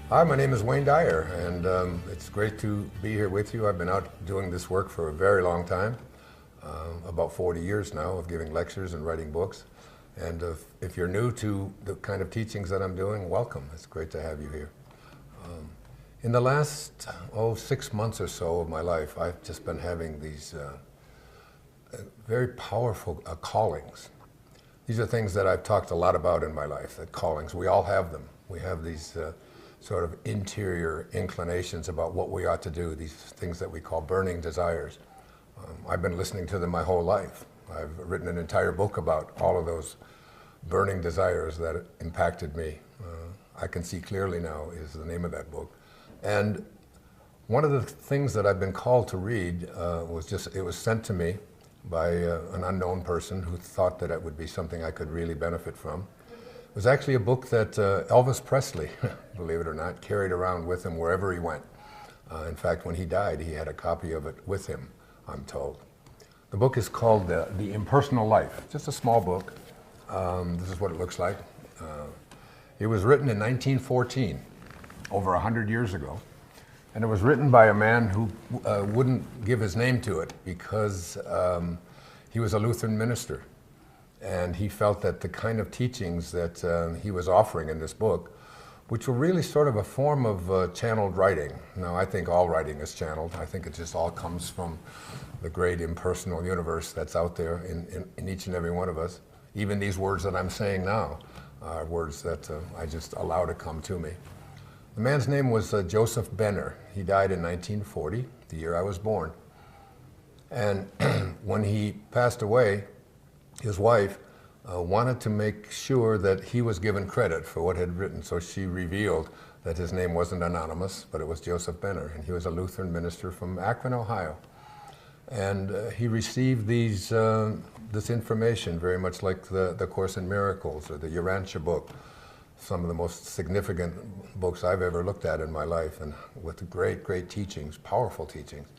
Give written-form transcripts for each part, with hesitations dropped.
Hi, my name is Wayne Dyer, and it's great to be here with you. I've been out doing this work for a very long time, about 40 years now, of giving lectures and writing books. And if you're new to the kind of teachings that I'm doing, welcome. It's great to have you here. In the last, 6 months or so of my life, I've just been having these very powerful callings. These are things that I've talked a lot about in my life, that callings. We all have them. We have these sort of interior inclinations about what we ought to do, these things that we call burning desires. I've been listening to them my whole life. I've written an entire book about all of those burning desires that impacted me. I Can See Clearly Now is the name of that book. And one of the things that I've been called to read it was sent to me by an unknown person who thought that it would be something I could really benefit from. It was actually a book that Elvis Presley, believe it or not, carried around with him wherever he went. In fact, when he died, he had a copy of it with him, I'm told. The book is called The Impersonal Life. Just a small book. This is what it looks like. It was written in 1914, over 100 years ago. And it was written by a man who wouldn't give his name to it because he was a Lutheran minister. And he felt that the kind of teachings that he was offering in this book, which were really sort of a form of channeled writing. Now, I think all writing is channeled. I think it just all comes from the great impersonal universe that's out there in each and every one of us. Even these words that I'm saying now are words that I just allow to come to me. The man's name was Joseph Benner. He died in 1940, the year I was born. And when he passed away, his wife wanted to make sure that he was given credit for what he had written, so she revealed that his name wasn't anonymous, but it was Joseph Benner, and he was a Lutheran minister from Akron, Ohio. And he received this information very much like the Course in Miracles or the Urantia book, some of the most significant books I've ever looked at in my life, and with great, great teachings, powerful teachings.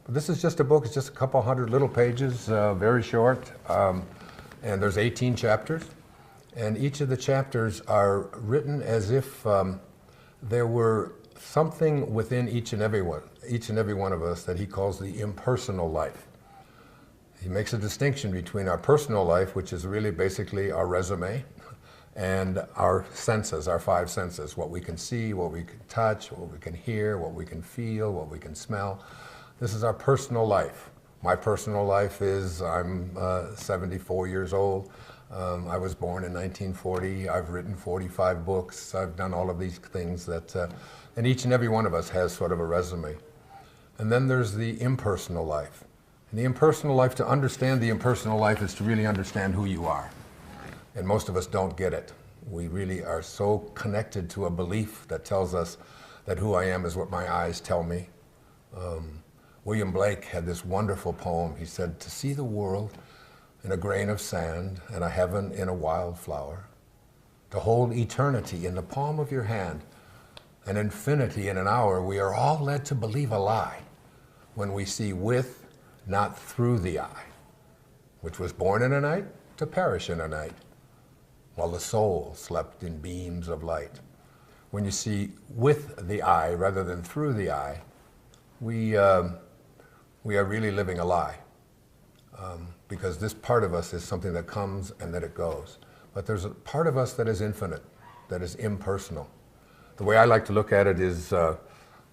But this is just a book. It's just a couple hundred little pages, very short, and there's 18 chapters. And each of the chapters are written as if there were something within each and every one of us that he calls the impersonal life. He makes a distinction between our personal life, which is really basically our resume, and our senses, our five senses, what we can see, what we can touch, what we can hear, what we can feel, what we can smell. This is our personal life. My personal life is I'm 74 years old. I was born in 1940. I've written 45 books. I've done all of these things and each and every one of us has sort of a resume. And then there's the impersonal life. And the impersonal life, to understand the impersonal life is to really understand who you are. And most of us don't get it. We really are so connected to a belief that tells us that who I am is what my eyes tell me. William Blake had this wonderful poem. He said, "To see the world in a grain of sand and a heaven in a wild flower, to hold eternity in the palm of your hand and infinity in an hour, we are all led to believe a lie when we see with, not through the eye, which was born in a night to perish in a night, while the soul slept in beams of light." When you see with the eye rather than through the eye, we are really living a lie, because this part of us is something that comes and that it goes. But there's a part of us that is infinite, that is impersonal. The way I like to look at it is to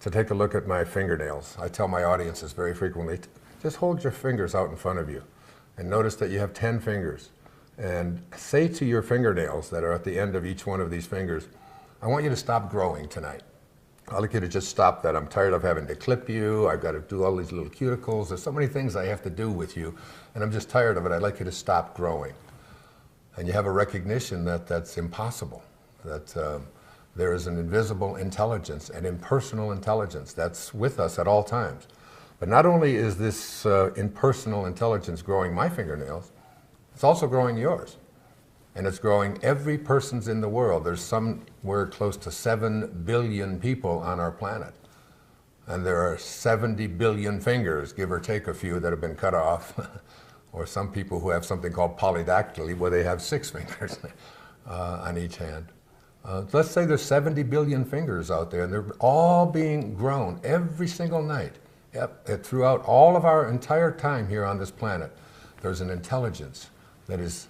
take a look at my fingernails. I tell my audiences very frequently, just hold your fingers out in front of you and notice that you have 10 fingers. And say to your fingernails that are at the end of each one of these fingers, I want you to stop growing tonight. I'd like you to just stop that. I'm tired of having to clip you. I've got to do all these little cuticles. There's so many things I have to do with you, and I'm just tired of it. I'd like you to stop growing. And you have a recognition that that's impossible, that there is an invisible intelligence, an impersonal intelligence that's with us at all times. But not only is this impersonal intelligence growing my fingernails, it's also growing yours. And it's growing every person's in the world. There's somewhere close to 7 billion people on our planet. And there are 70 billion fingers, give or take a few, that have been cut off. Or some people who have something called polydactyly, where they have 6 fingers on each hand. Let's say there's 70 billion fingers out there, and they're all being grown every single night. Throughout all of our entire time here on this planet, there's an intelligence that is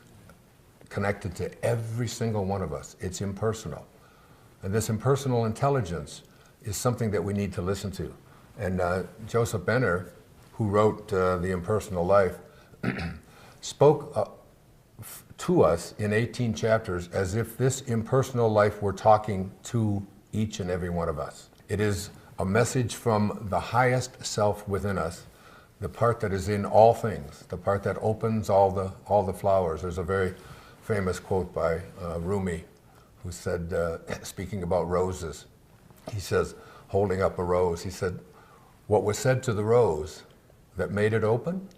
connected to every single one of us. It's impersonal. And this impersonal intelligence is something that we need to listen to. And Joseph Benner, who wrote The Impersonal Life, spoke to us in 18 chapters as if this impersonal life were talking to each and every one of us. It is a message from the highest self within us, the part that is in all things, the part that opens all the flowers. There's a very famous quote by Rumi, who said, speaking about roses, he says, holding up a rose, he said, "What was said to the rose that made it open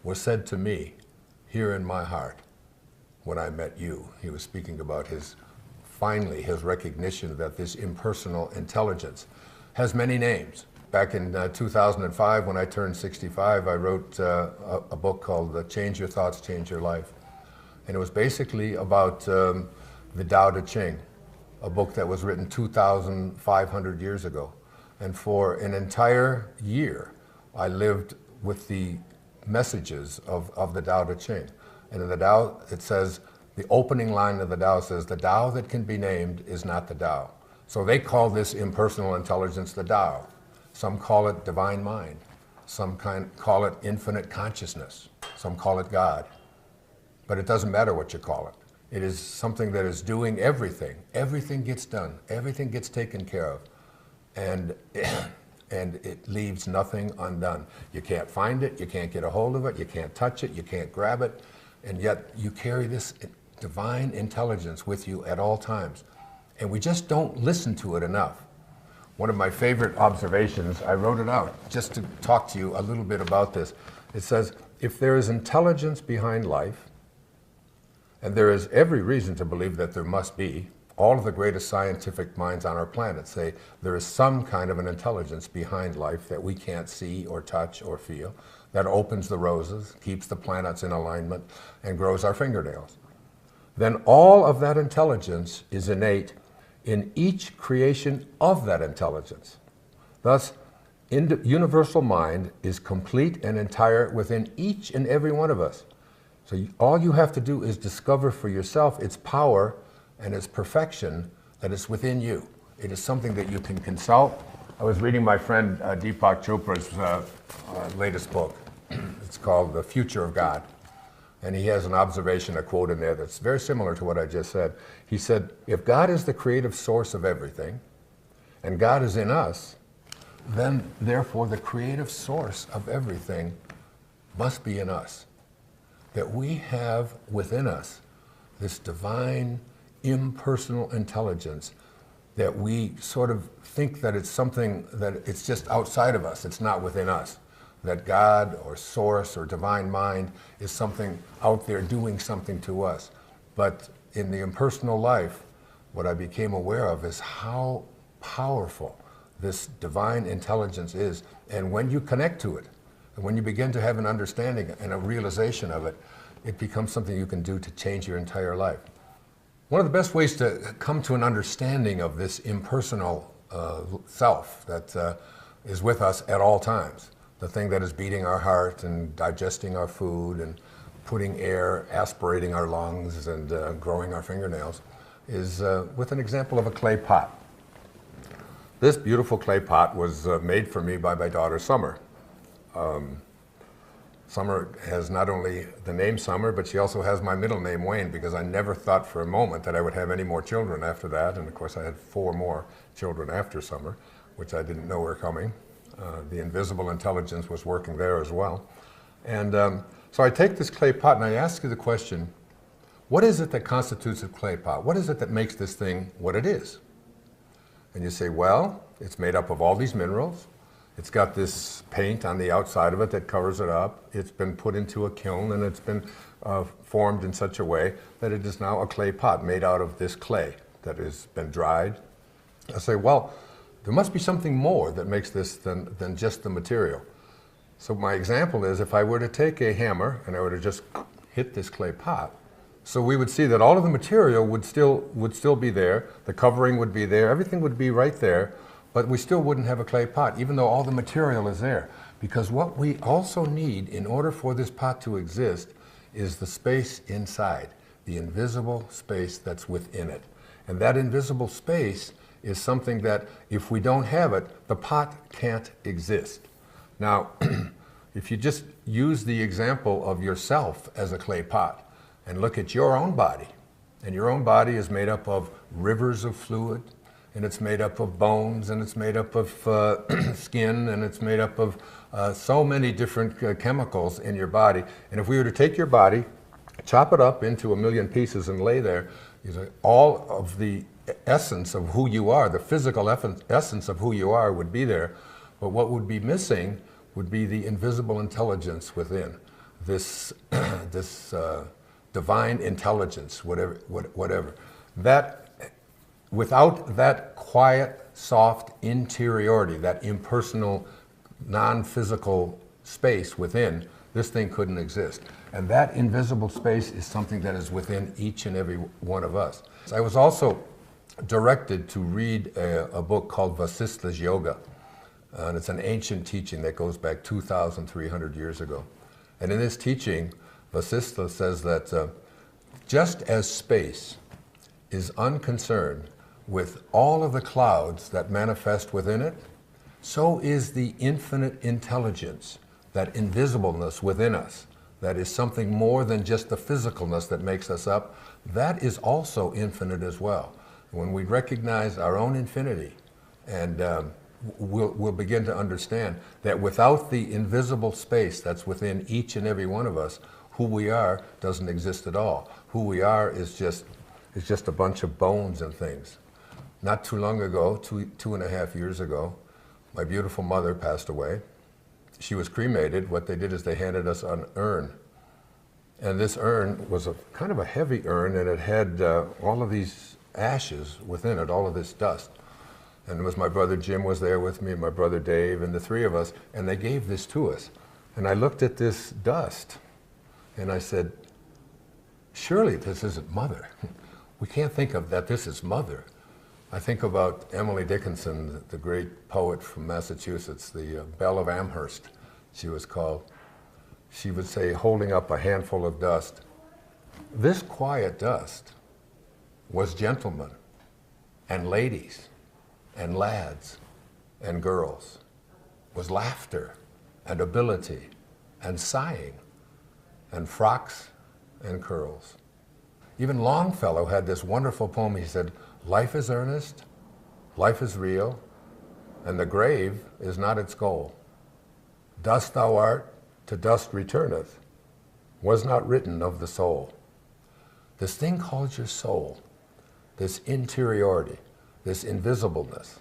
was said to me here in my heart when I met you." He was speaking about finally his recognition that this impersonal intelligence has many names. Back in 2005, when I turned 65, I wrote a book called Change Your Thoughts, Change Your Life. And it was basically about the Tao Te Ching, a book that was written 2,500 years ago. And for an entire year, I lived with the messages of the Tao Te Ching. And in the Tao, it says, the opening line of the Tao says, "The Tao that can be named is not the Tao." So they call this impersonal intelligence the Tao. Some call it divine mind. Some call it infinite consciousness. Some call it God. But it doesn't matter what you call it. It is something that is doing everything. Everything gets done. Everything gets taken care of. And it leaves nothing undone. You can't find it. You can't get a hold of it. You can't touch it. You can't grab it. And yet you carry this divine intelligence with you at all times. And we just don't listen to it enough. One of my favorite observations, I wrote it out just to talk to you a little bit about this. It says, if there is intelligence behind life, and there is every reason to believe that there must be, all of the greatest scientific minds on our planet say there is some kind of an intelligence behind life that we can't see or touch or feel, that opens the roses, keeps the planets in alignment, and grows our fingernails. Then all of that intelligence is innate in each creation of that intelligence. Thus, universal mind is complete and entire within each and every one of us. So all you have to do is discover for yourself its power and its perfection that is within you. It is something that you can consult. I was reading my friend Deepak Chopra's latest book. It's called The Future of God. And he has an observation, a quote in there that's very similar to what I just said. He said, if God is the creative source of everything, and God is in us, then therefore the creative source of everything must be in us. That we have within us this divine, impersonal intelligence that we sort of think that it's something that it's just outside of us, it's not within us. That God or source or divine mind is something out there doing something to us. But in the impersonal life, what I became aware of is how powerful this divine intelligence is. And when you connect to it, and when you begin to have an understanding and a realization of it, it becomes something you can do to change your entire life. One of the best ways to come to an understanding of this impersonal self that is with us at all times, the thing that is beating our heart and digesting our food and putting air, aspirating our lungs and growing our fingernails, is with an example of a clay pot. This beautiful clay pot was made for me by my daughter Summer. Summer has not only the name Summer, but she also has my middle name Wayne, because I never thought for a moment that I would have any more children after that. And of course I had 4 more children after Summer, which I didn't know were coming. The invisible intelligence was working there as well. And so I take this clay pot and I ask you the question, what is it that constitutes a clay pot? What is it that makes this thing what it is? And you say, well, it's made up of all these minerals. It's got this paint on the outside of it that covers it up. It's been put into a kiln and it's been formed in such a way that it is now a clay pot made out of this clay that has been dried. I say, well, there must be something more that makes this than just the material. So my example is, if I were to take a hammer and I were to just hit this clay pot, So we would see that all of the material would still be there, the covering would be there, everything would be right there, but we still wouldn't have a clay pot, even though all the material is there. Because what we also need in order for this pot to exist is the space inside, the invisible space that's within it. And that invisible space is something that if we don't have it, the pot can't exist. Now, if you just use the example of yourself as a clay pot and look at your own body, and your own body is made up of rivers of fluid, and it's made up of bones, and it's made up of skin, and it's made up of so many different chemicals in your body. And if we were to take your body, chop it up into 1,000,000 pieces and lay there, all of the essence of who you are, the physical essence of who you are would be there. But what would be missing would be the invisible intelligence within, this divine intelligence, whatever. That, without that quiet, soft interiority, that impersonal, non-physical space within, this thing couldn't exist. And that invisible space is something that is within each and every one of us. I was also directed to read a book called Vasistha's Yoga. And it's an ancient teaching that goes back 2,300 years ago. And in this teaching, Vasistha says that just as space is unconcerned with all of the clouds that manifest within it, so is the infinite intelligence, that invisibleness within us, that is something more than just the physicalness that makes us up, that is also infinite as well. When we recognize our own infinity, and we'll begin to understand that without the invisible space that's within each and every one of us, who we are doesn't exist at all. Who we are is just a bunch of bones and things. Not too long ago, 2.5 years ago, my beautiful mother passed away. She was cremated. What they did is they handed us an urn. And this urn was kind of a heavy urn, and it had all of these ashes within it, all of this dust. And it was my brother Jim was there with me, and my brother Dave, and the three of us, and they gave this to us. And I looked at this dust, and I said, surely this isn't Mother. We can't think of that this is Mother. I think about Emily Dickinson, the great poet from Massachusetts, the Belle of Amherst, she was called. She would say, holding up a handful of dust, this quiet dust was gentlemen and ladies and lads and girls, was laughter and ability and sighing and frocks and curls. Even Longfellow had this wonderful poem. He said, life is earnest, life is real, and the grave is not its goal. Dust thou art, to dust returneth, was not written of the soul. This thing called your soul, this interiority, this invisibleness,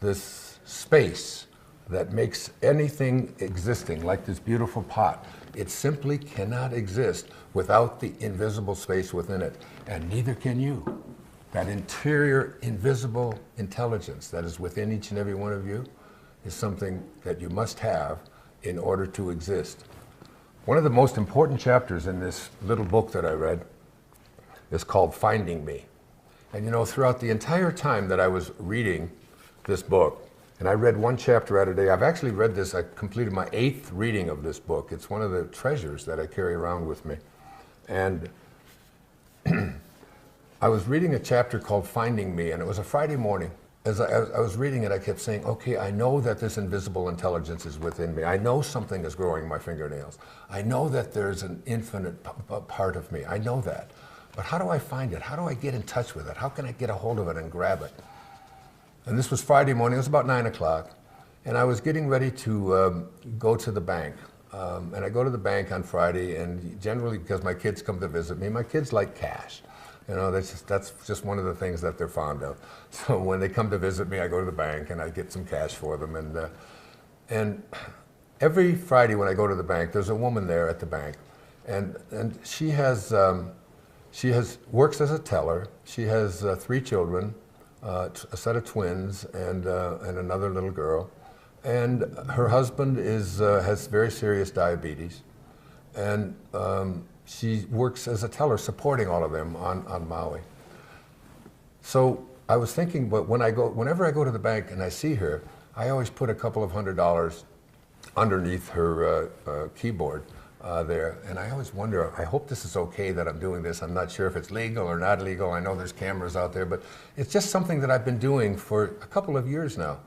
this space that makes anything existing, like this beautiful pot, it simply cannot exist without the invisible space within it, and neither can you. That interior, invisible intelligence that is within each and every one of you is something that you must have in order to exist. One of the most important chapters in this little book that I read is called Finding Me. And you know, throughout the entire time that I was reading this book, and I read one chapter at a day, I've actually read this, I completed my 8th reading of this book. It's one of the treasures that I carry around with me. And I was reading a chapter called Finding Me, and it was a Friday morning. As I was reading it, I kept saying, okay, I know that this invisible intelligence is within me. I know something is growing my fingernails. I know that there's an infinite part of me. I know that. But how do I find it? How do I get in touch with it? How can I get a hold of it and grab it? And this was Friday morning. It was about 9 o'clock. And I was getting ready to go to the bank. And I go to the bank on Friday, and generally, because my kids come to visit me, my kids like cash. You know, that's just one of the things that they're fond of. So when they come to visit me, I go to the bank and I get some cash for them. And every Friday when I go to the bank, there's a woman there at the bank, and she works as a teller. She has 3 children, a set of twins, and another little girl. And her husband has very serious diabetes, and she works as a teller supporting all of them on Maui. So I was thinking, but whenever I go to the bank and I see her, I always put a couple of $100 underneath her keyboard there. And I always wonder, I hope this is okay that I'm doing this. I'm not sure if it's legal or not legal. I know there's cameras out there, but it's just something that I've been doing for a couple of years now.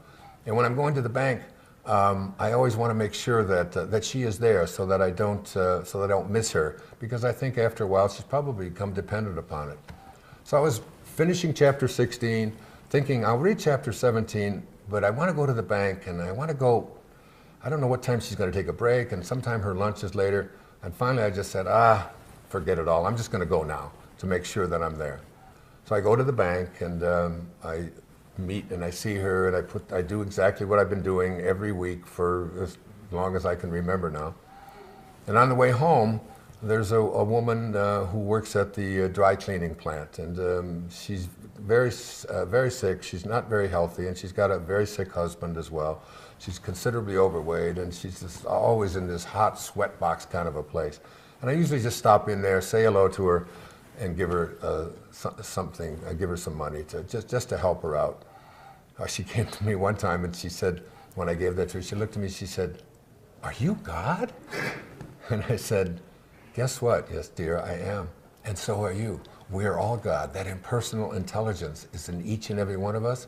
And when I'm going to the bank, I always want to make sure that she is there so that I don't miss her, because I think after a while she's probably become dependent upon it. So I was finishing chapter 16, thinking I'll read chapter 17, but I want to go to the bank and I want to go. I don't know what time she's going to take a break, and sometime her lunch is later. And finally I just said, forget it all. I'm just going to go now to make sure that I'm there. So I go to the bank and I meet and I see her, and I do exactly what I've been doing every week for as long as I can remember now. And on the way home, there's a woman who works at the dry cleaning plant, and she's very sick. She's not very healthy, and she's got a very sick husband as well. She's considerably overweight, and she's just always in this hot sweat box kind of a place. And I usually just stop in there, say hello to her, and give her something. I give her some money just to help her out. She came to me one time and she said, when I gave that to her, she looked at me, she said, "Are you God?" And I said, "Guess what? Yes, dear, I am. And so are you. We are all God. That impersonal intelligence is in each and every one of us.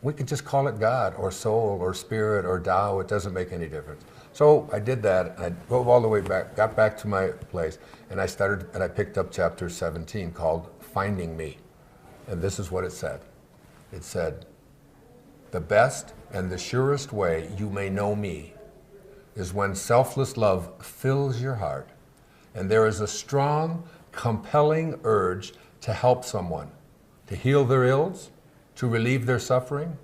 We could just call it God or soul or spirit or Tao. It doesn't make any difference." So I did that. I drove all the way back, got back to my place, and I picked up chapter 17 called Finding Me. And this is what it said. It said, "The best and the surest way you may know me is when selfless love fills your heart, and there is a strong, compelling urge to help someone, to heal their ills, to relieve their suffering,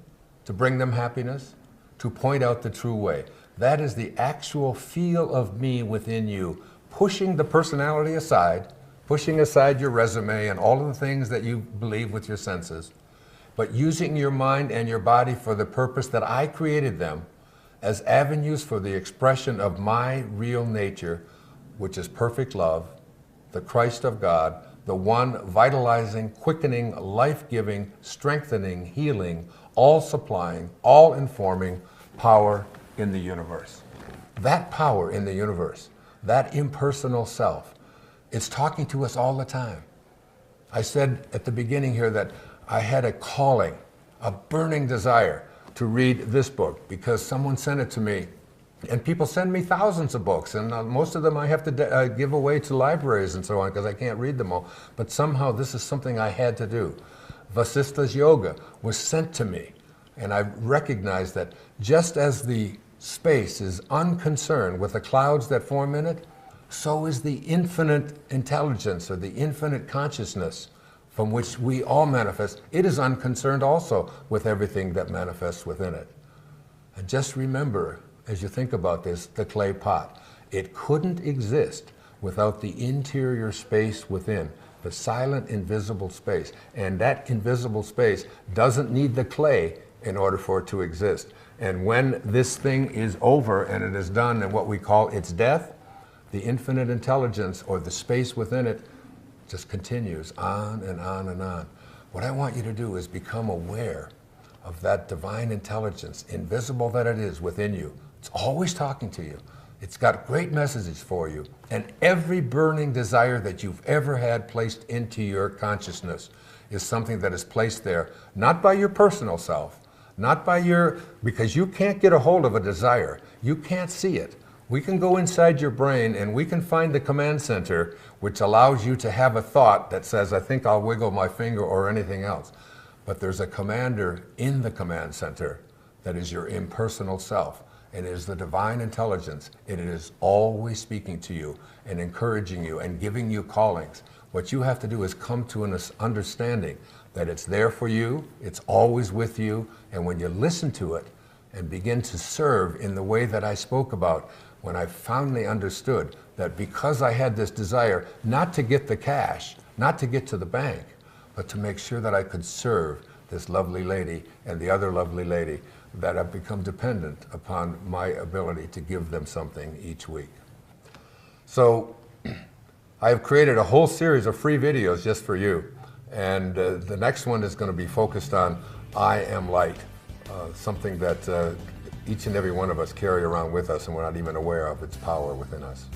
to bring them happiness, to point out the true way. That is the actual feel of me within you, pushing the personality aside, pushing aside your resume and all of the things that you believe with your senses, but using your mind and your body for the purpose that I created them as avenues for the expression of my real nature, which is perfect love, the Christ of God, the one vitalizing, quickening, life-giving, strengthening, healing, all-supplying, all-informing power in the universe." That power in the universe, that impersonal self, it's talking to us all the time. I said at the beginning here that I had a calling, a burning desire to read this book because someone sent it to me. And people send me thousands of books, and most of them I have to give away to libraries and so on because I can't read them all. But somehow this is something I had to do. Vasista's Yoga was sent to me, and I recognized that just as the space is unconcerned with the clouds that form in it, so is the infinite intelligence or the infinite consciousness from which we all manifest. It is unconcerned also with everything that manifests within it. And just remember, as you think about this, the clay pot. It couldn't exist without the interior space within, the silent, invisible space. And that invisible space doesn't need the clay in order for it to exist. And when this thing is over and it is done and what we call its death, the infinite intelligence or the space within it just continues on and on and on. What I want you to do is become aware of that divine intelligence, invisible that it is within you. It's always talking to you. It's got great messages for you. And every burning desire that you've ever had placed into your consciousness is something that is placed there, not by your personal self, not by because you can't get a hold of a desire. You can't see it. We can go inside your brain and we can find the command center, which allows you to have a thought that says, I think I'll wiggle my finger or anything else. But there's a commander in the command center that is your impersonal self. And it is the divine intelligence. And it is always speaking to you and encouraging you and giving you callings. What you have to do is come to an understanding that it's there for you, it's always with you, and when you listen to it and begin to serve in the way that I spoke about, when I finally understood that because I had this desire not to get the cash, not to get to the bank, but to make sure that I could serve this lovely lady and the other lovely lady, that I've become dependent upon my ability to give them something each week. So I have created a whole series of free videos just for you. And the next one is going to be focused on I am light, something that each and every one of us carry around with us and we're not even aware of its power within us.